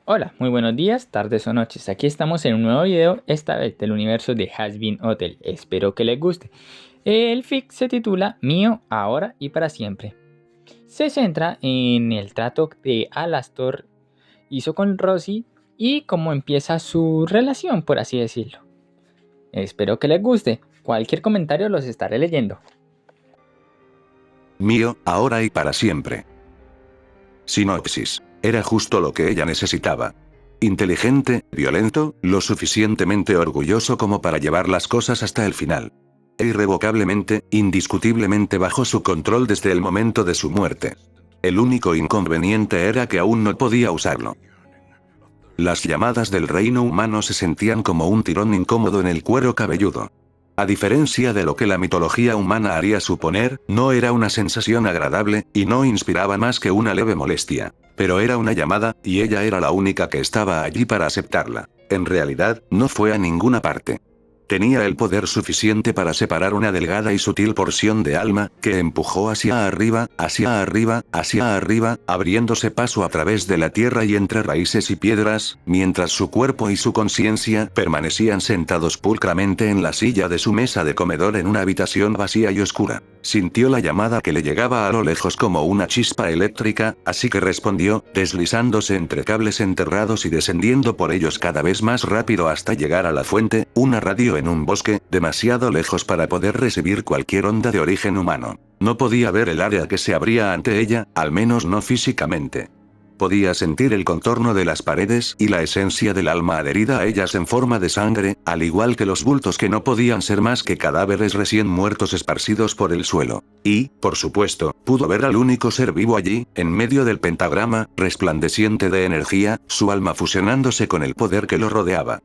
Hola, muy buenos días, tardes o noches. Aquí estamos en un nuevo video, esta vez del universo de Hazbin Hotel. Espero que les guste. El fic se titula Mío, ahora y para siempre. Se centra en el trato que Alastor hizo con Rosie y cómo empieza su relación, por así decirlo. Espero que les guste. Cualquier comentario los estaré leyendo. Mío, ahora y para siempre. Sinopsis. Era justo lo que ella necesitaba. Inteligente, violento, lo suficientemente orgulloso como para llevar las cosas hasta el final. E irrevocablemente, indiscutiblemente bajo su control desde el momento de su muerte. El único inconveniente era que aún no podía usarlo. Las llamadas del reino humano se sentían como un tirón incómodo en el cuero cabelludo. A diferencia de lo que la mitología humana haría suponer, no era una sensación agradable, y no inspiraba más que una leve molestia. Pero era una llamada, y ella era la única que estaba allí para aceptarla. En realidad, no fue a ninguna parte. Tenía el poder suficiente para separar una delgada y sutil porción de alma, que empujó hacia arriba, hacia arriba, hacia arriba, abriéndose paso a través de la tierra y entre raíces y piedras, mientras su cuerpo y su conciencia permanecían sentados pulcramente en la silla de su mesa de comedor en una habitación vacía y oscura. Sintió la llamada que le llegaba a lo lejos como una chispa eléctrica, así que respondió, deslizándose entre cables enterrados y descendiendo por ellos cada vez más rápido hasta llegar a la fuente, una radio en un bosque, demasiado lejos para poder recibir cualquier onda de origen humano. No podía ver el área que se abría ante ella, al menos no físicamente. Podía sentir el contorno de las paredes y la esencia del alma adherida a ellas en forma de sangre, al igual que los bultos que no podían ser más que cadáveres recién muertos esparcidos por el suelo. Y, por supuesto, pudo ver al único ser vivo allí, en medio del pentagrama, resplandeciente de energía, su alma fusionándose con el poder que lo rodeaba.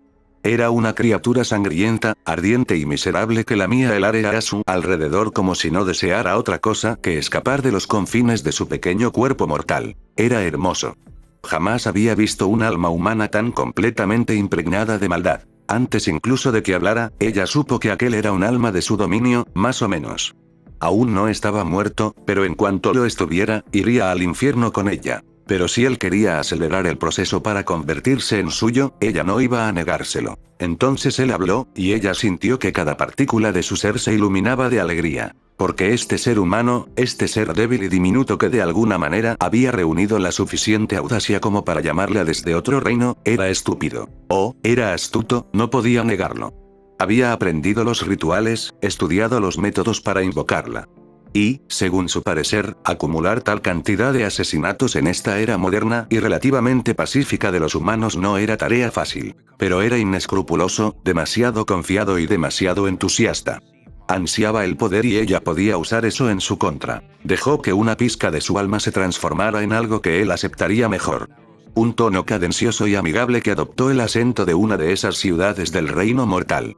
Era una criatura sangrienta, ardiente y miserable que lamía el área a su alrededor como si no deseara otra cosa que escapar de los confines de su pequeño cuerpo mortal. Era hermoso. Jamás había visto un alma humana tan completamente impregnada de maldad. Antes incluso de que hablara, ella supo que aquel era un alma de su dominio, más o menos. Aún no estaba muerto, pero en cuanto lo estuviera, iría al infierno con ella. Pero si él quería acelerar el proceso para convertirse en suyo, ella no iba a negárselo. Entonces él habló, y ella sintió que cada partícula de su ser se iluminaba de alegría. Porque este ser humano, este ser débil y diminuto que de alguna manera había reunido la suficiente audacia como para llamarla desde otro reino, era estúpido. O, era astuto, no podía negarlo. Había aprendido los rituales, estudiado los métodos para invocarla. Y, según su parecer, acumular tal cantidad de asesinatos en esta era moderna y relativamente pacífica de los humanos no era tarea fácil. Pero era inescrupuloso, demasiado confiado y demasiado entusiasta. Ansiaba el poder y ella podía usar eso en su contra. Dejó que una pizca de su alma se transformara en algo que él aceptaría mejor. Un tono cadencioso y amigable que adoptó el acento de una de esas ciudades del reino mortal.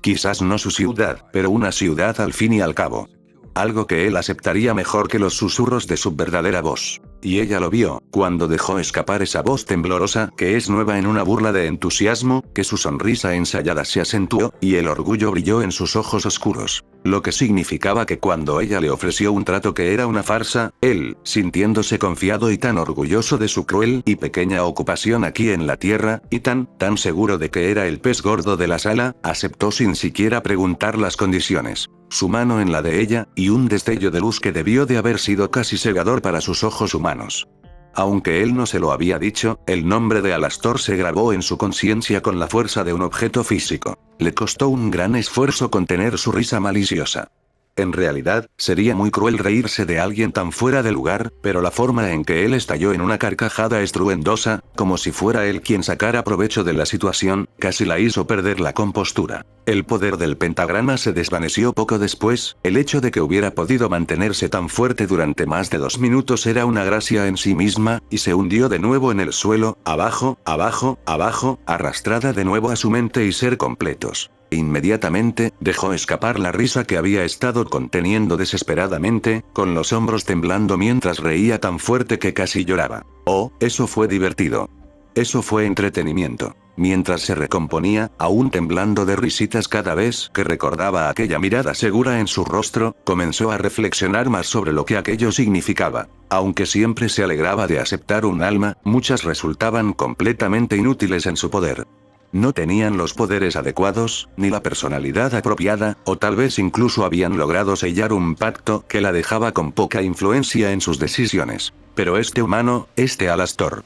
Quizás no su ciudad, pero una ciudad al fin y al cabo. Algo que él aceptaría mejor que los susurros de su verdadera voz. Y ella lo vio, cuando dejó escapar esa voz temblorosa, que es nueva en una burla de entusiasmo, que su sonrisa ensayada se acentuó, y el orgullo brilló en sus ojos oscuros. Lo que significaba que cuando ella le ofreció un trato que era una farsa, él, sintiéndose confiado y tan orgulloso de su cruel y pequeña ocupación aquí en la tierra, y tan seguro de que era el pez gordo de la sala, aceptó sin siquiera preguntar las condiciones. Su mano en la de ella, y un destello de luz que debió de haber sido casi cegador para sus ojos humanos. Aunque él no se lo había dicho, el nombre de Alastor se grabó en su conciencia con la fuerza de un objeto físico. Le costó un gran esfuerzo contener su risa maliciosa. En realidad, sería muy cruel reírse de alguien tan fuera de lugar, pero la forma en que él estalló en una carcajada estruendosa, como si fuera él quien sacara provecho de la situación, casi la hizo perder la compostura. El poder del pentagrama se desvaneció poco después, el hecho de que hubiera podido mantenerse tan fuerte durante más de 2 minutos era una gracia en sí misma, y se hundió de nuevo en el suelo, abajo, abajo, abajo, arrastrada de nuevo a su mente y ser completos. Inmediatamente, dejó escapar la risa que había estado conteniendo desesperadamente, con los hombros temblando mientras reía tan fuerte que casi lloraba. Oh, eso fue divertido. Eso fue entretenimiento. Mientras se recomponía, aún temblando de risitas cada vez que recordaba aquella mirada segura en su rostro, comenzó a reflexionar más sobre lo que aquello significaba. Aunque siempre se alegraba de aceptar un alma, muchas resultaban completamente inútiles en su poder. No tenían los poderes adecuados, ni la personalidad apropiada, o tal vez incluso habían logrado sellar un pacto que la dejaba con poca influencia en sus decisiones. Pero este humano, este Alastor,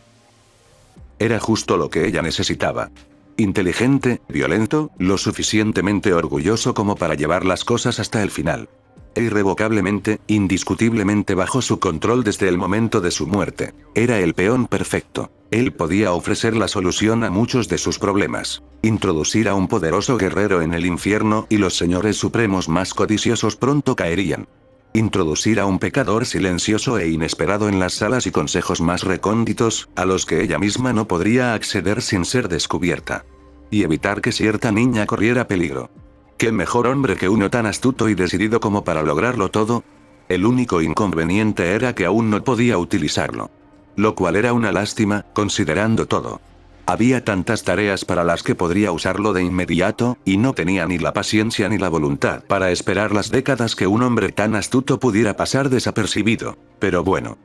era justo lo que ella necesitaba. Inteligente, violento, lo suficientemente orgulloso como para llevar las cosas hasta el final. Irrevocablemente, indiscutiblemente bajo su control desde el momento de su muerte. Era el peón perfecto. Él podía ofrecer la solución a muchos de sus problemas. Introducir a un poderoso guerrero en el infierno y los señores supremos más codiciosos pronto caerían. Introducir a un pecador silencioso e inesperado en las salas y consejos más recónditos, a los que ella misma no podría acceder sin ser descubierta. Y evitar que cierta niña corriera peligro. ¿Qué mejor hombre que uno tan astuto y decidido como para lograrlo todo? El único inconveniente era que aún no podía utilizarlo. Lo cual era una lástima, considerando todo. Había tantas tareas para las que podría usarlo de inmediato, y no tenía ni la paciencia ni la voluntad para esperar las décadas que un hombre tan astuto pudiera pasar desapercibido. Pero bueno.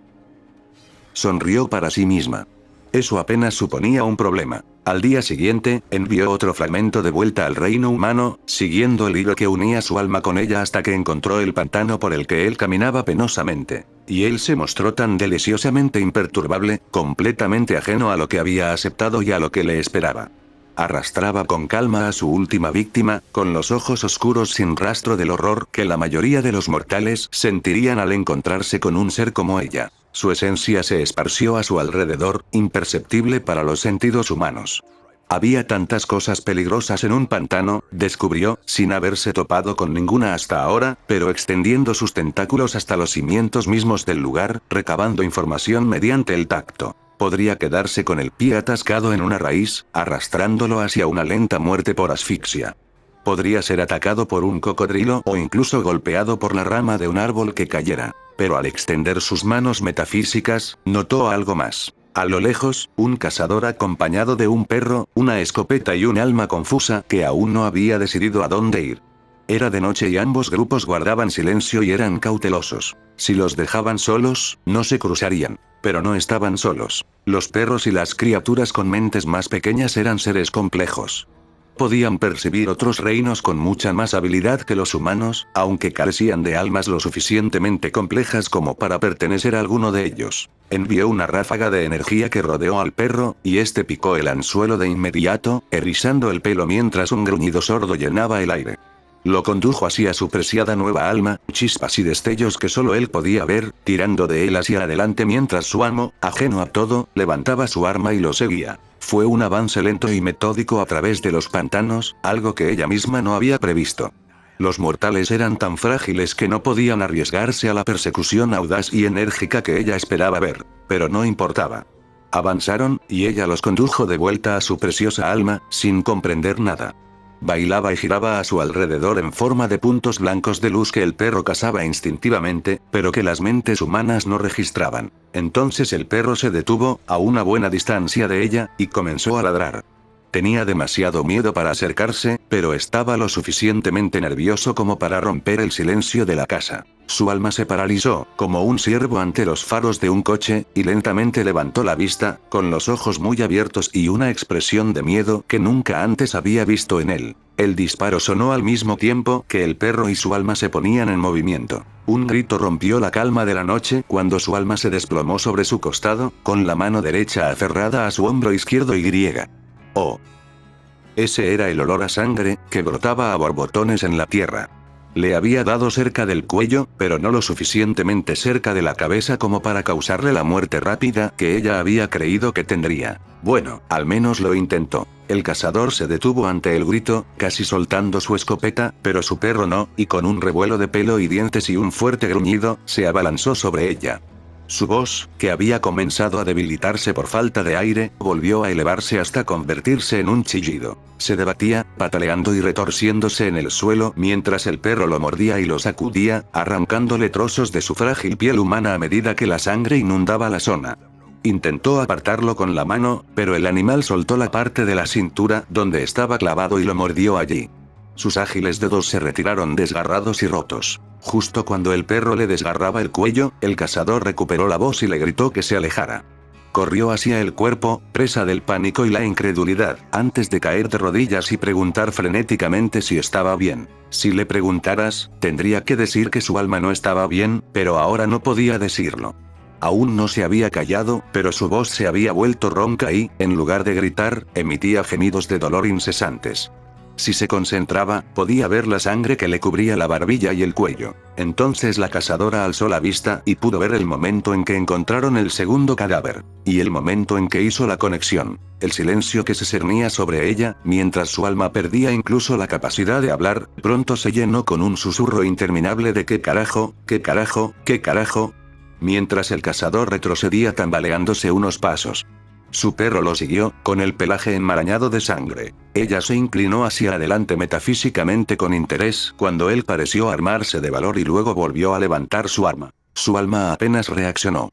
Sonrió para sí misma. Eso apenas suponía un problema. Al día siguiente, envió otro fragmento de vuelta al reino humano, siguiendo el hilo que unía su alma con ella hasta que encontró el pantano por el que él caminaba penosamente. Y él se mostró tan deliciosamente imperturbable, completamente ajeno a lo que había aceptado y a lo que le esperaba. Arrastraba con calma a su última víctima, con los ojos oscuros sin rastro del horror que la mayoría de los mortales sentirían al encontrarse con un ser como ella. Su esencia se esparció a su alrededor, imperceptible para los sentidos humanos. Había tantas cosas peligrosas en un pantano, descubrió, sin haberse topado con ninguna hasta ahora, pero extendiendo sus tentáculos hasta los cimientos mismos del lugar, recabando información mediante el tacto. Podría quedarse con el pie atascado en una raíz, arrastrándolo hacia una lenta muerte por asfixia. Podría ser atacado por un cocodrilo o incluso golpeado por la rama de un árbol que cayera. Pero al extender sus manos metafísicas, notó algo más. A lo lejos, un cazador acompañado de un perro, una escopeta y un alma confusa que aún no había decidido a dónde ir. Era de noche y ambos grupos guardaban silencio y eran cautelosos. Si los dejaban solos, no se cruzarían. Pero no estaban solos. Los perros y las criaturas con mentes más pequeñas eran seres complejos. Podían percibir otros reinos con mucha más habilidad que los humanos, aunque carecían de almas lo suficientemente complejas como para pertenecer a alguno de ellos. Envió una ráfaga de energía que rodeó al perro, y este picó el anzuelo de inmediato, erizando el pelo mientras un gruñido sordo llenaba el aire. Lo condujo hacia su preciada nueva alma, chispas y destellos que solo él podía ver, tirando de él hacia adelante mientras su amo, ajeno a todo, levantaba su arma y lo seguía. Fue un avance lento y metódico a través de los pantanos, algo que ella misma no había previsto. Los mortales eran tan frágiles que no podían arriesgarse a la persecución audaz y enérgica que ella esperaba ver, pero no importaba. Avanzaron, y ella los condujo de vuelta a su preciosa alma, sin comprender nada. Bailaba y giraba a su alrededor en forma de puntos blancos de luz que el perro cazaba instintivamente, pero que las mentes humanas no registraban. Entonces el perro se detuvo, a una buena distancia de ella, y comenzó a ladrar. Tenía demasiado miedo para acercarse, pero estaba lo suficientemente nervioso como para romper el silencio de la casa. Su alma se paralizó, como un ciervo ante los faros de un coche, y lentamente levantó la vista, con los ojos muy abiertos y una expresión de miedo que nunca antes había visto en él. El disparo sonó al mismo tiempo que el perro y su alma se ponían en movimiento. Un grito rompió la calma de la noche cuando su alma se desplomó sobre su costado, con la mano derecha aferrada a su hombro izquierdo y. Oh. Ese era el olor a sangre, que brotaba a borbotones en la tierra. Le había dado cerca del cuello, pero no lo suficientemente cerca de la cabeza como para causarle la muerte rápida que ella había creído que tendría. Bueno, al menos lo intentó. El cazador se detuvo ante el grito, casi soltando su escopeta, pero su perro no, y con un revuelo de pelo y dientes y un fuerte gruñido, se abalanzó sobre ella. Su voz, que había comenzado a debilitarse por falta de aire, volvió a elevarse hasta convertirse en un chillido. Se debatía, pataleando y retorciéndose en el suelo mientras el perro lo mordía y lo sacudía, arrancándole trozos de su frágil piel humana a medida que la sangre inundaba la zona. Intentó apartarlo con la mano, pero el animal soltó la parte de la cintura donde estaba clavado y lo mordió allí. Sus ágiles dedos se retiraron desgarrados y rotos. Justo cuando el perro le desgarraba el cuello, el cazador recuperó la voz y le gritó que se alejara. Corrió hacia el cuerpo, presa del pánico y la incredulidad, antes de caer de rodillas y preguntar frenéticamente si estaba bien. Si le preguntaras, tendría que decir que su alma no estaba bien, pero ahora no podía decirlo. Aún no se había callado, pero su voz se había vuelto ronca y, en lugar de gritar, emitía gemidos de dolor incesantes. Si se concentraba, podía ver la sangre que le cubría la barbilla y el cuello. Entonces la cazadora alzó la vista y pudo ver el momento en que encontraron el segundo cadáver. Y el momento en que hizo la conexión. El silencio que se cernía sobre ella, mientras su alma perdía incluso la capacidad de hablar, pronto se llenó con un susurro interminable de ¿qué carajo? ¿Qué carajo? ¿Qué carajo? Mientras el cazador retrocedía tambaleándose unos pasos. Su perro lo siguió, con el pelaje enmarañado de sangre. Ella se inclinó hacia adelante metafísicamente con interés cuando él pareció armarse de valor y luego volvió a levantar su arma. Su alma apenas reaccionó.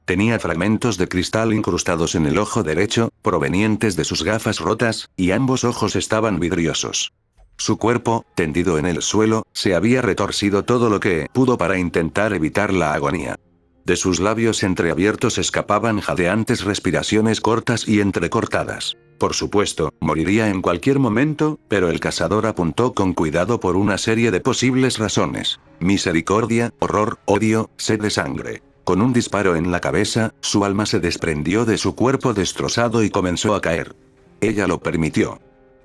Tenía fragmentos de cristal incrustados en el ojo derecho, provenientes de sus gafas rotas, y ambos ojos estaban vidriosos. Su cuerpo, tendido en el suelo, se había retorcido todo lo que pudo para intentar evitar la agonía. De sus labios entreabiertos escapaban jadeantes respiraciones cortas y entrecortadas. Por supuesto, moriría en cualquier momento, pero el cazador apuntó con cuidado por una serie de posibles razones. Misericordia, horror, odio, sed de sangre. Con un disparo en la cabeza, su alma se desprendió de su cuerpo destrozado y comenzó a caer. Ella lo permitió.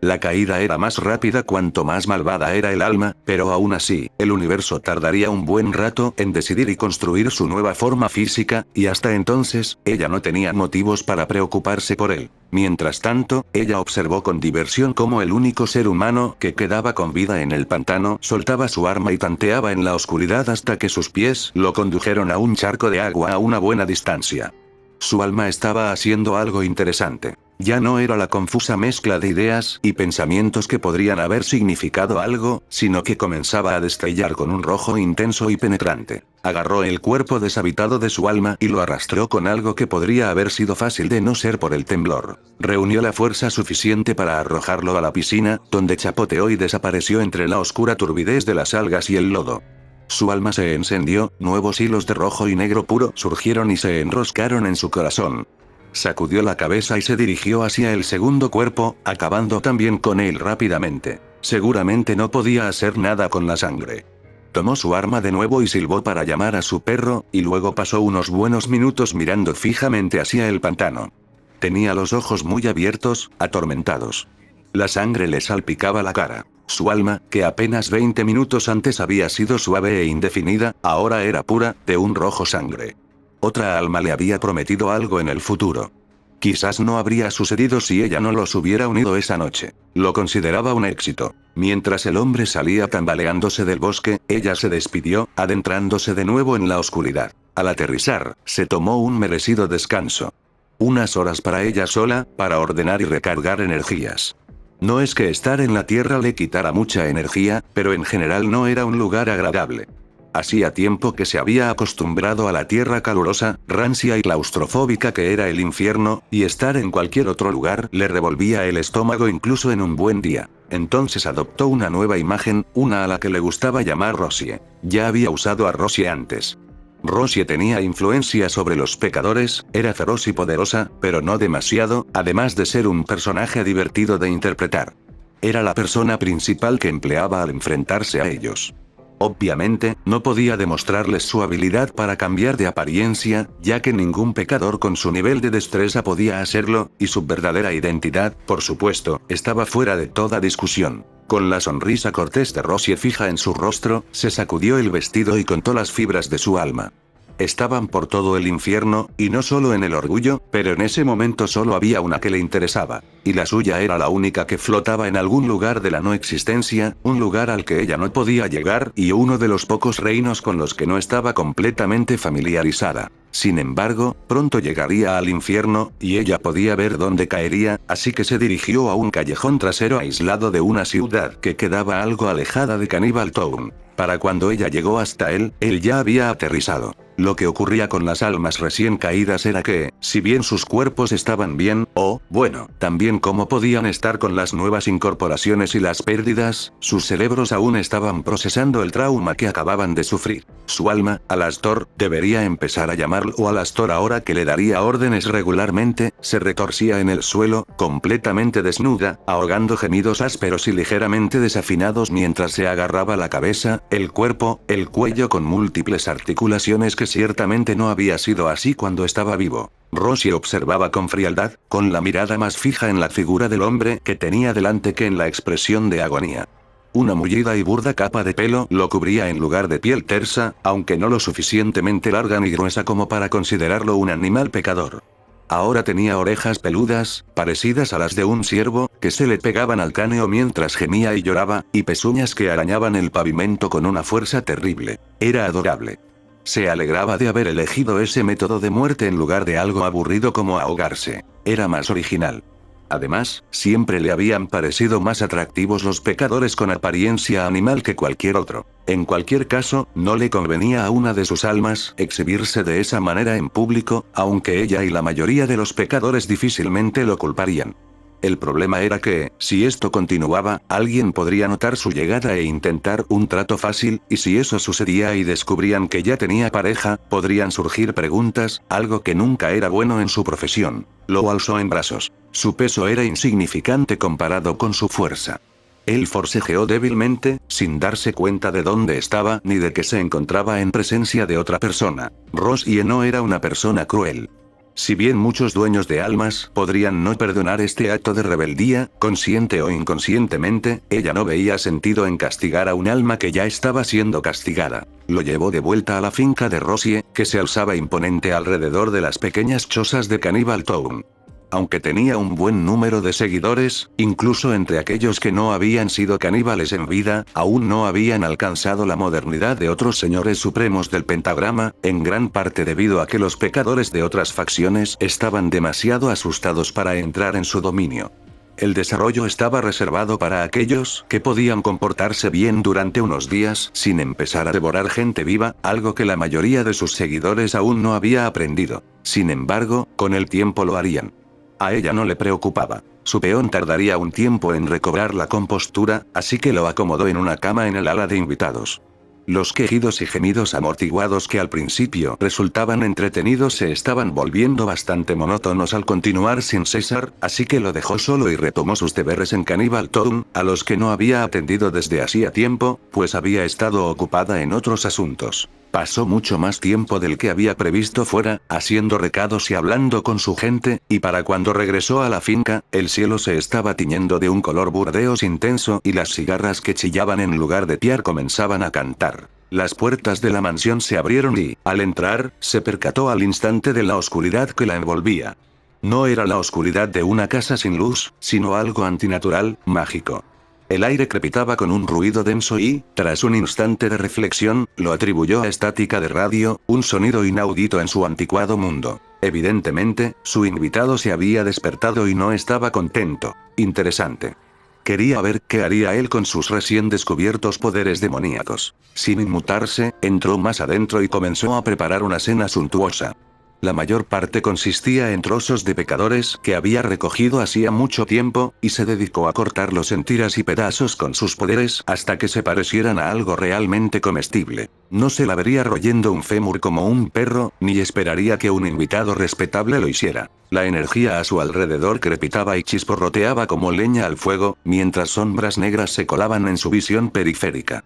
La caída era más rápida cuanto más malvada era el alma, pero aún así, el universo tardaría un buen rato en decidir y construir su nueva forma física, y hasta entonces, ella no tenía motivos para preocuparse por él. Mientras tanto, ella observó con diversión cómo el único ser humano que quedaba con vida en el pantano soltaba su arma y tanteaba en la oscuridad hasta que sus pies lo condujeron a un charco de agua a una buena distancia. Su alma estaba haciendo algo interesante. Ya no era la confusa mezcla de ideas y pensamientos que podrían haber significado algo, sino que comenzaba a destellar con un rojo intenso y penetrante. Agarró el cuerpo deshabitado de su alma y lo arrastró con algo que podría haber sido fácil de no ser por el temblor. Reunió la fuerza suficiente para arrojarlo a la piscina, donde chapoteó y desapareció entre la oscura turbidez de las algas y el lodo. Su alma se encendió, nuevos hilos de rojo y negro puro surgieron y se enroscaron en su corazón. Sacudió la cabeza y se dirigió hacia el segundo cuerpo, acabando también con él rápidamente. Seguramente no podía hacer nada con la sangre. Tomó su arma de nuevo y silbó para llamar a su perro, y luego pasó unos buenos minutos mirando fijamente hacia el pantano. Tenía los ojos muy abiertos, atormentados. La sangre le salpicaba la cara. Su alma, que apenas 20 minutos antes había sido suave e indefinida, ahora era pura, de un rojo sangre. Otra alma le había prometido algo en el futuro. Quizás no habría sucedido si ella no los hubiera unido esa noche. Lo consideraba un éxito. Mientras el hombre salía tambaleándose del bosque, ella se despidió, adentrándose de nuevo en la oscuridad. Al aterrizar, se tomó un merecido descanso. Unas horas para ella sola, para ordenar y recargar energías. No es que estar en la Tierra le quitara mucha energía, pero en general no era un lugar agradable. Hacía tiempo que se había acostumbrado a la tierra calurosa, rancia y claustrofóbica que era el infierno, y estar en cualquier otro lugar le revolvía el estómago incluso en un buen día. Entonces adoptó una nueva imagen, una a la que le gustaba llamar Rosie. Ya había usado a Rosie antes. Rosie tenía influencia sobre los pecadores, era feroz y poderosa, pero no demasiado, además de ser un personaje divertido de interpretar. Era la persona principal que empleaba al enfrentarse a ellos. Obviamente, no podía demostrarles su habilidad para cambiar de apariencia, ya que ningún pecador con su nivel de destreza podía hacerlo, y su verdadera identidad, por supuesto, estaba fuera de toda discusión. Con la sonrisa cortés de Rosie fija en su rostro, se sacudió el vestido y contó las fibras de su alma. Estaban por todo el infierno, y no solo en el orgullo, pero en ese momento solo había una que le interesaba, y la suya era la única que flotaba en algún lugar de la no existencia, un lugar al que ella no podía llegar y uno de los pocos reinos con los que no estaba completamente familiarizada. Sin embargo, pronto llegaría al infierno, y ella podía ver dónde caería, así que se dirigió a un callejón trasero aislado de una ciudad que quedaba algo alejada de Cannibal Town. Para cuando ella llegó hasta él ya había aterrizado. Lo que ocurría con las almas recién caídas era que, si bien sus cuerpos estaban bien, o, bueno, también como podían estar con las nuevas incorporaciones y las pérdidas, sus cerebros aún estaban procesando el trauma que acababan de sufrir. Su alma, Alastor, debería empezar a llamarlo Alastor ahora que le daría órdenes regularmente, se retorcía en el suelo, completamente desnuda, ahogando gemidos ásperos y ligeramente desafinados mientras se agarraba la cabeza, el cuerpo, el cuello con múltiples articulaciones que ciertamente no había sido así cuando estaba vivo. Rosie observaba con frialdad, con la mirada más fija en la figura del hombre que tenía delante que en la expresión de agonía. Una mullida y burda capa de pelo lo cubría en lugar de piel tersa, aunque no lo suficientemente larga ni gruesa como para considerarlo un animal pecador. Ahora tenía orejas peludas, parecidas a las de un ciervo, que se le pegaban al cráneo mientras gemía y lloraba, y pezuñas que arañaban el pavimento con una fuerza terrible. Era adorable. Se alegraba de haber elegido ese método de muerte en lugar de algo aburrido como ahogarse. Era más original. Además, siempre le habían parecido más atractivos los pecadores con apariencia animal que cualquier otro. En cualquier caso, no le convenía a una de sus almas exhibirse de esa manera en público, aunque ella y la mayoría de los pecadores difícilmente lo culparían. El problema era que, si esto continuaba, alguien podría notar su llegada e intentar un trato fácil, y si eso sucedía y descubrían que ya tenía pareja, podrían surgir preguntas, algo que nunca era bueno en su profesión. Lo alzó en brazos. Su peso era insignificante comparado con su fuerza. Él forcejeó débilmente, sin darse cuenta de dónde estaba ni de que se encontraba en presencia de otra persona. Rosie no era una persona cruel. Si bien muchos dueños de almas podrían no perdonar este acto de rebeldía, consciente o inconscientemente, ella no veía sentido en castigar a un alma que ya estaba siendo castigada. Lo llevó de vuelta a la finca de Rosie, que se alzaba imponente alrededor de las pequeñas chozas de Cannibal Town. Aunque tenía un buen número de seguidores, incluso entre aquellos que no habían sido caníbales en vida, aún no habían alcanzado la modernidad de otros señores supremos del pentagrama, en gran parte debido a que los pecadores de otras facciones estaban demasiado asustados para entrar en su dominio. El desarrollo estaba reservado para aquellos que podían comportarse bien durante unos días sin empezar a devorar gente viva, algo que la mayoría de sus seguidores aún no había aprendido. Sin embargo, con el tiempo lo harían. A ella no le preocupaba. Su peón tardaría un tiempo en recobrar la compostura, así que lo acomodó en una cama en el ala de invitados. Los quejidos y gemidos amortiguados que al principio resultaban entretenidos se estaban volviendo bastante monótonos al continuar sin cesar, así que lo dejó solo y retomó sus deberes en Cannibal Town, a los que no había atendido desde hacía tiempo, pues había estado ocupada en otros asuntos. Pasó mucho más tiempo del que había previsto fuera, haciendo recados y hablando con su gente, y para cuando regresó a la finca, el cielo se estaba tiñendo de un color burdeos intenso y las cigarras que chillaban en lugar de piar comenzaban a cantar. Las puertas de la mansión se abrieron y, al entrar, se percató al instante de la oscuridad que la envolvía. No era la oscuridad de una casa sin luz, sino algo antinatural, mágico. El aire crepitaba con un ruido denso y, tras un instante de reflexión, lo atribuyó a estática de radio, un sonido inaudito en su anticuado mundo. Evidentemente, su invitado se había despertado y no estaba contento. Interesante. Quería ver qué haría él con sus recién descubiertos poderes demoníacos. Sin inmutarse, entró más adentro y comenzó a preparar una cena suntuosa. La mayor parte consistía en trozos de pecadores que había recogido hacía mucho tiempo, y se dedicó a cortarlos en tiras y pedazos con sus poderes hasta que se parecieran a algo realmente comestible. No se la vería royendo un fémur como un perro, ni esperaría que un invitado respetable lo hiciera. La energía a su alrededor crepitaba y chisporroteaba como leña al fuego, mientras sombras negras se colaban en su visión periférica.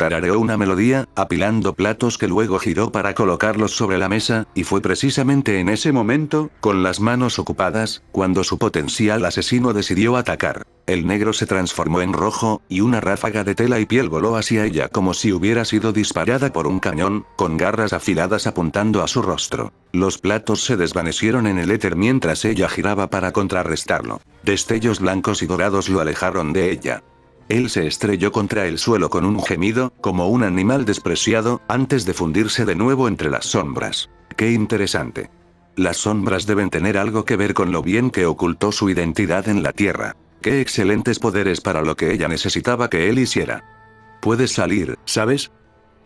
Tarareó una melodía, apilando platos que luego giró para colocarlos sobre la mesa, y fue precisamente en ese momento, con las manos ocupadas, cuando su potencial asesino decidió atacar. El negro se transformó en rojo, y una ráfaga de tela y piel voló hacia ella como si hubiera sido disparada por un cañón, con garras afiladas apuntando a su rostro. Los platos se desvanecieron en el éter mientras ella giraba para contrarrestarlo. Destellos blancos y dorados lo alejaron de ella. Él se estrelló contra el suelo con un gemido, como un animal despreciado, antes de fundirse de nuevo entre las sombras. ¡Qué interesante! Las sombras deben tener algo que ver con lo bien que ocultó su identidad en la Tierra. ¡Qué excelentes poderes para lo que ella necesitaba que él hiciera! Puedes salir, ¿sabes?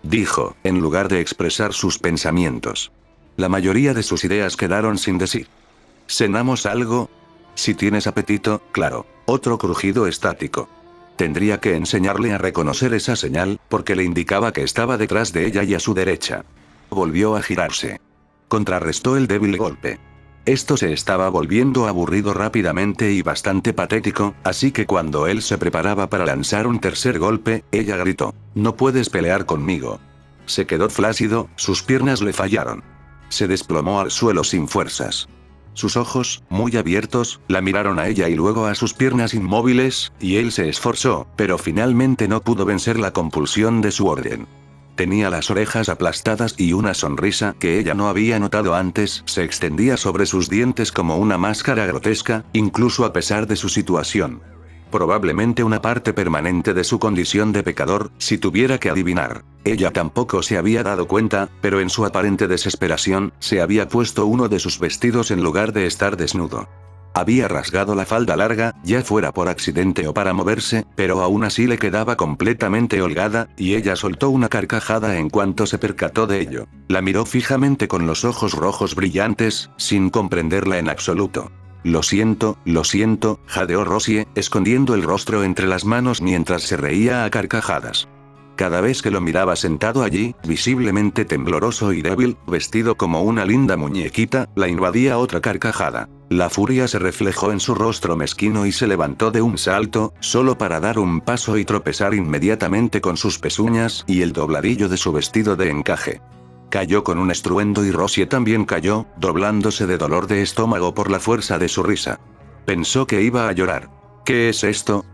dijo, en lugar de expresar sus pensamientos. La mayoría de sus ideas quedaron sin decir. ¿Cenamos algo? Si tienes apetito, claro. Otro crujido estático. Tendría que enseñarle a reconocer esa señal, porque le indicaba que estaba detrás de ella y a su derecha. Volvió a girarse. Contrarrestó el débil golpe. Esto se estaba volviendo aburrido rápidamente y bastante patético, así que cuando él se preparaba para lanzar un tercer golpe, ella gritó: «No puedes pelear conmigo». Se quedó flácido, sus piernas le fallaron. Se desplomó al suelo sin fuerzas. Sus ojos, muy abiertos, la miraron a ella y luego a sus piernas inmóviles, y él se esforzó, pero finalmente no pudo vencer la compulsión de su orden. Tenía las orejas aplastadas y una sonrisa que ella no había notado antes se extendía sobre sus dientes como una máscara grotesca, incluso a pesar de su situación. Probablemente una parte permanente de su condición de pecador, si tuviera que adivinar. Ella tampoco se había dado cuenta, pero en su aparente desesperación, se había puesto uno de sus vestidos en lugar de estar desnudo. Había rasgado la falda larga, ya fuera por accidente o para moverse, pero aún así le quedaba completamente holgada, y ella soltó una carcajada en cuanto se percató de ello. La miró fijamente con los ojos rojos brillantes, sin comprenderla en absoluto. Lo siento, jadeó Rosie, escondiendo el rostro entre las manos mientras se reía a carcajadas. Cada vez que lo miraba sentado allí, visiblemente tembloroso y débil, vestido como una linda muñequita, la invadía otra carcajada. La furia se reflejó en su rostro mezquino y se levantó de un salto, solo para dar un paso y tropezar inmediatamente con sus pezuñas y el dobladillo de su vestido de encaje. Cayó con un estruendo y Rosie también cayó, doblándose de dolor de estómago por la fuerza de su risa. Pensó que iba a llorar. ¿Qué es esto?,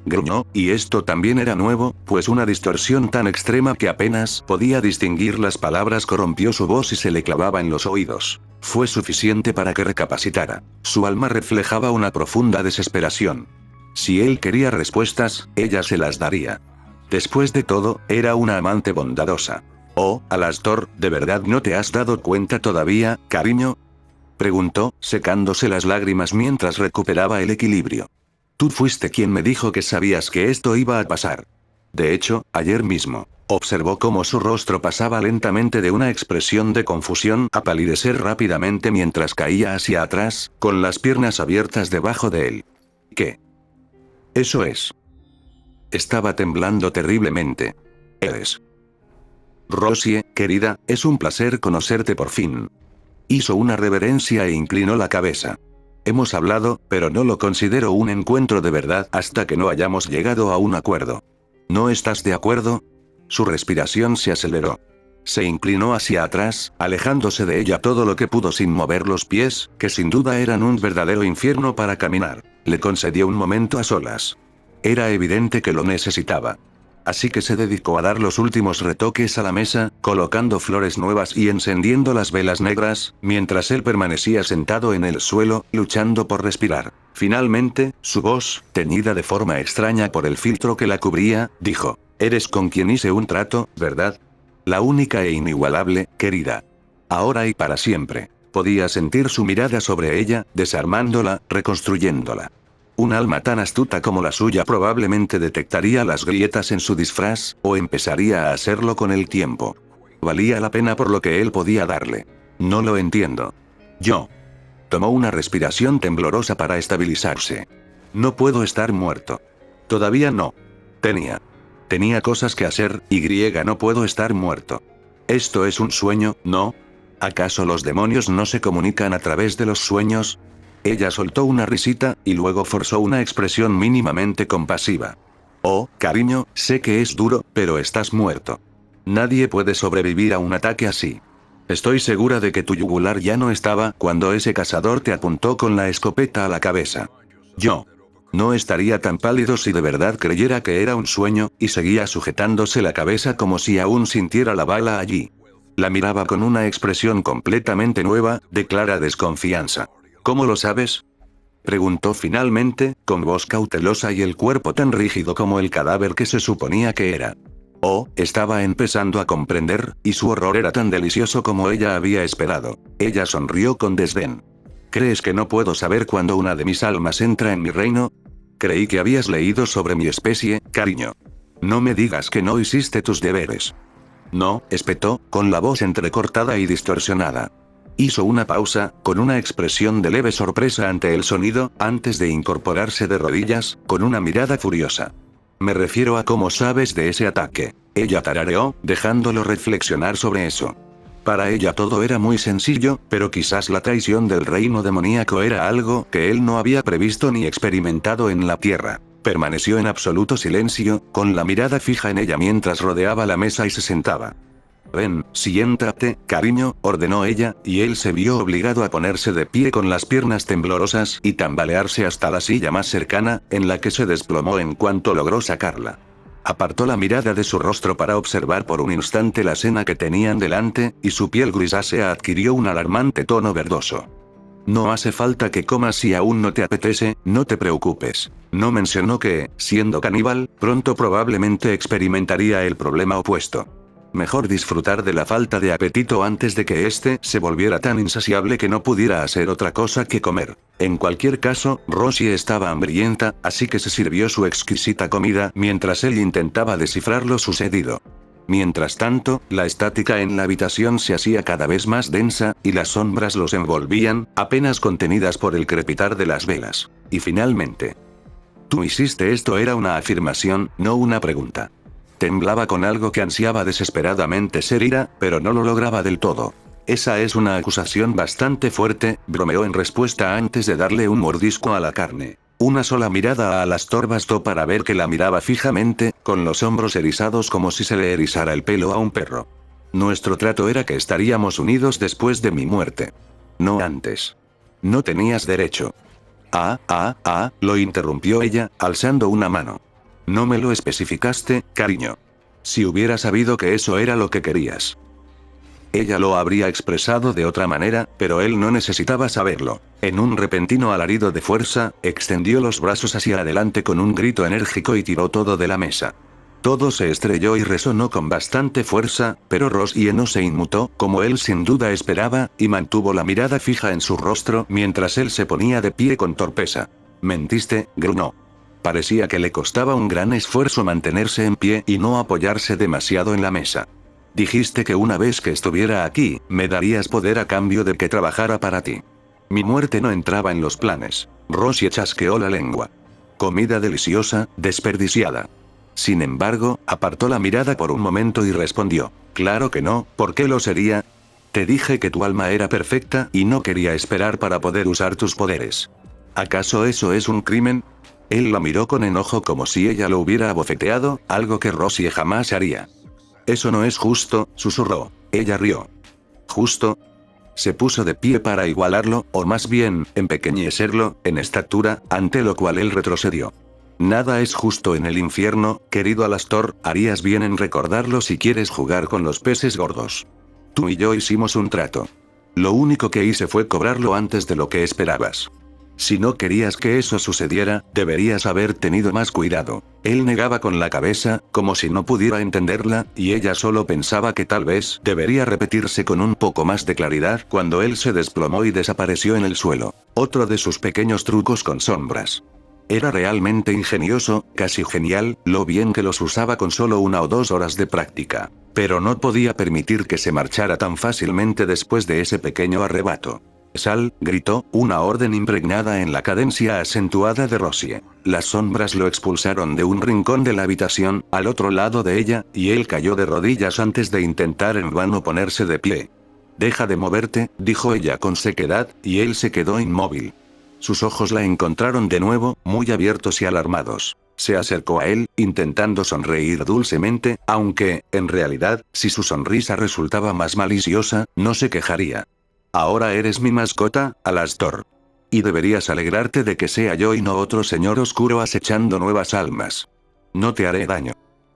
gruñó, y esto también era nuevo, pues una distorsión tan extrema que apenas podía distinguir las palabras corrompió su voz y se le clavaba en los oídos. Fue suficiente para que recapacitara. Su alma reflejaba una profunda desesperación. Si él quería respuestas, ella se las daría. Después de todo, era una amante bondadosa. «Oh, Alastor, ¿de verdad no te has dado cuenta todavía, cariño?», preguntó, secándose las lágrimas mientras recuperaba el equilibrio. «Tú fuiste quien me dijo que sabías que esto iba a pasar. De hecho, ayer mismo». Observó cómo su rostro pasaba lentamente de una expresión de confusión a palidecer rápidamente mientras caía hacia atrás, con las piernas abiertas debajo de él. «¿Qué? Eso es». Estaba temblando terriblemente. «Eres». «Rosie, querida, es un placer conocerte por fin». Hizo una reverencia e inclinó la cabeza. «Hemos hablado, pero no lo considero un encuentro de verdad hasta que no hayamos llegado a un acuerdo. ¿No estás de acuerdo?». Su respiración se aceleró. Se inclinó hacia atrás, alejándose de ella todo lo que pudo sin mover los pies, que sin duda eran un verdadero infierno para caminar. Le concedió un momento a solas. Era evidente que lo necesitaba. Así que se dedicó a dar los últimos retoques a la mesa, colocando flores nuevas y encendiendo las velas negras, mientras él permanecía sentado en el suelo, luchando por respirar. Finalmente, su voz, teñida de forma extraña por el filtro que la cubría, dijo: «Eres con quien hice un trato, ¿verdad? La única e inigualable, querida. Ahora y para siempre». Podía sentir su mirada sobre ella, desarmándola, reconstruyéndola. Un alma tan astuta como la suya probablemente detectaría las grietas en su disfraz, o empezaría a hacerlo con el tiempo. Valía la pena por lo que él podía darle. «No lo entiendo». «Yo». Tomó una respiración temblorosa para estabilizarse. «No puedo estar muerto». «Todavía no». Tenía cosas que hacer, y no puedo estar muerto». «Esto es un sueño, ¿no? ¿Acaso los demonios no se comunican a través de los sueños?». Ella soltó una risita, y luego forzó una expresión mínimamente compasiva. «Oh, cariño, sé que es duro, pero estás muerto. Nadie puede sobrevivir a un ataque así. Estoy segura de que tu yugular ya no estaba cuando ese cazador te apuntó con la escopeta a la cabeza. Yo no estaría tan pálido si de verdad creyera que era un sueño», y seguía sujetándose la cabeza como si aún sintiera la bala allí. La miraba con una expresión completamente nueva, de clara desconfianza. «¿Cómo lo sabes?», preguntó finalmente, con voz cautelosa y el cuerpo tan rígido como el cadáver que se suponía que era. Oh, estaba empezando a comprender, y su horror era tan delicioso como ella había esperado. Ella sonrió con desdén. «¿Crees que no puedo saber cuándo una de mis almas entra en mi reino? Creí que habías leído sobre mi especie, cariño. No me digas que no hiciste tus deberes». No, espetó, con la voz entrecortada y distorsionada. Hizo una pausa, con una expresión de leve sorpresa ante el sonido, antes de incorporarse de rodillas, con una mirada furiosa. Me refiero a cómo sabes de ese ataque. Ella tarareó, dejándolo reflexionar sobre eso. Para ella todo era muy sencillo, pero quizás la traición del reino demoníaco era algo que él no había previsto ni experimentado en la tierra. Permaneció en absoluto silencio, con la mirada fija en ella mientras rodeaba la mesa y se sentaba. Ven, siéntate, cariño, ordenó ella, y él se vio obligado a ponerse de pie con las piernas temblorosas y tambalearse hasta la silla más cercana, en la que se desplomó en cuanto logró sacarla. Apartó la mirada de su rostro para observar por un instante la cena que tenían delante, y su piel grisácea adquirió un alarmante tono verdoso. No hace falta que comas si aún no te apetece, no te preocupes. No mencionó que, siendo caníbal, pronto probablemente experimentaría el problema opuesto. Mejor disfrutar de la falta de apetito antes de que éste se volviera tan insaciable que no pudiera hacer otra cosa que comer. En cualquier caso, Rosie estaba hambrienta, así que se sirvió su exquisita comida mientras él intentaba descifrar lo sucedido. Mientras tanto, la estática en la habitación se hacía cada vez más densa, y las sombras los envolvían, apenas contenidas por el crepitar de las velas. Y finalmente, «Tú hiciste esto» era una afirmación, no una pregunta. Temblaba con algo que ansiaba desesperadamente ser ira, pero no lo lograba del todo. Esa es una acusación bastante fuerte, bromeó en respuesta antes de darle un mordisco a la carne. Una sola mirada a Alastor bastó para ver que la miraba fijamente, con los hombros erizados como si se le erizara el pelo a un perro. Nuestro trato era que estaríamos unidos después de mi muerte. No antes. No tenías derecho. Lo interrumpió ella, alzando una mano. No me lo especificaste, cariño. Si hubiera sabido que eso era lo que querías. Ella lo habría expresado de otra manera, pero él no necesitaba saberlo. En un repentino alarido de fuerza, extendió los brazos hacia adelante con un grito enérgico y tiró todo de la mesa. Todo se estrelló y resonó con bastante fuerza, pero Rosie no se inmutó, como él sin duda esperaba, y mantuvo la mirada fija en su rostro mientras él se ponía de pie con torpeza. Mentiste, gruñó. Parecía que le costaba un gran esfuerzo mantenerse en pie y no apoyarse demasiado en la mesa. Dijiste que una vez que estuviera aquí, me darías poder a cambio de que trabajara para ti. Mi muerte no entraba en los planes. Rosie chasqueó la lengua. Comida deliciosa, desperdiciada. Sin embargo, apartó la mirada por un momento y respondió. Claro que no, ¿por qué lo sería? Te dije que tu alma era perfecta y no quería esperar para poder usar tus poderes. ¿Acaso eso es un crimen? Él la miró con enojo como si ella lo hubiera abofeteado, algo que Rosie jamás haría. Eso no es justo, susurró. Ella rió. ¿Justo? Se puso de pie para igualarlo, o más bien, empequeñecerlo, en estatura, ante lo cual él retrocedió. Nada es justo en el infierno, querido Alastor, harías bien en recordarlo si quieres jugar con los peces gordos. Tú y yo hicimos un trato. Lo único que hice fue cobrarlo antes de lo que esperabas. Si no querías que eso sucediera, deberías haber tenido más cuidado. Él negaba con la cabeza, como si no pudiera entenderla, y ella solo pensaba que tal vez debería repetirse con un poco más de claridad cuando él se desplomó y desapareció en el suelo. Otro de sus pequeños trucos con sombras. Era realmente ingenioso, casi genial, lo bien que los usaba con solo 1 o 2 horas de práctica. Pero no podía permitir que se marchara tan fácilmente después de ese pequeño arrebato. Sal, gritó, una orden impregnada en la cadencia acentuada de Rosie. Las sombras lo expulsaron de un rincón de la habitación, al otro lado de ella, y él cayó de rodillas antes de intentar en vano ponerse de pie. Deja de moverte, dijo ella con sequedad, y él se quedó inmóvil. Sus ojos la encontraron de nuevo, muy abiertos y alarmados. Se acercó a él, intentando sonreír dulcemente, aunque, en realidad, si su sonrisa resultaba más maliciosa, no se quejaría. Ahora eres mi mascota, Alastor. Y deberías alegrarte de que sea yo y no otro señor oscuro acechando nuevas almas. No te haré daño.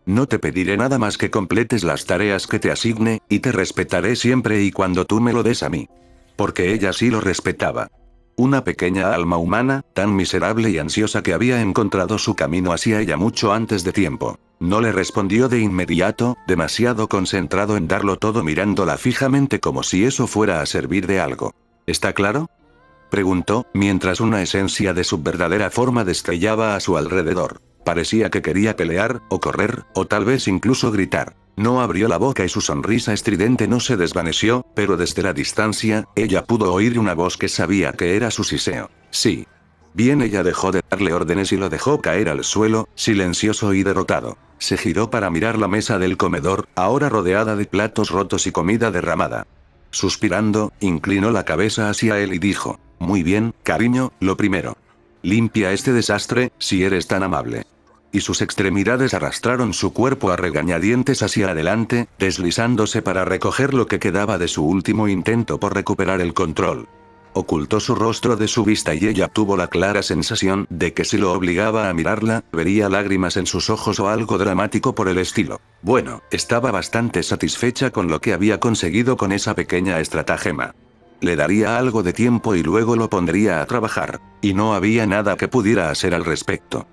No te pediré nada más que completes las tareas que te asigne, y te respetaré siempre y cuando tú me lo des a mí. Porque ella sí lo respetaba. Una pequeña alma humana, tan miserable y ansiosa que había encontrado su camino hacia ella mucho antes de tiempo. No le respondió de inmediato, demasiado concentrado en darlo todo mirándola fijamente como si eso fuera a servir de algo. ¿Está claro?, preguntó, mientras una esencia de su verdadera forma destellaba a su alrededor. Parecía que quería pelear, o correr, o tal vez incluso gritar. No abrió la boca y su sonrisa estridente no se desvaneció, pero desde la distancia, ella pudo oír una voz que sabía que era su siseo. Sí. Bien, ella dejó de darle órdenes y lo dejó caer al suelo, silencioso y derrotado. Se giró para mirar la mesa del comedor, ahora rodeada de platos rotos y comida derramada. Suspirando, inclinó la cabeza hacia él y dijo: muy bien, cariño, lo primero. Limpia este desastre, si eres tan amable. Y sus extremidades arrastraron su cuerpo a regañadientes hacia adelante, deslizándose para recoger lo que quedaba de su último intento por recuperar el control. Ocultó su rostro de su vista y ella tuvo la clara sensación de que si lo obligaba a mirarla, vería lágrimas en sus ojos o algo dramático por el estilo. Bueno, estaba bastante satisfecha con lo que había conseguido con esa pequeña estratagema. Le daría algo de tiempo y luego lo pondría a trabajar. Y no había nada que pudiera hacer al respecto.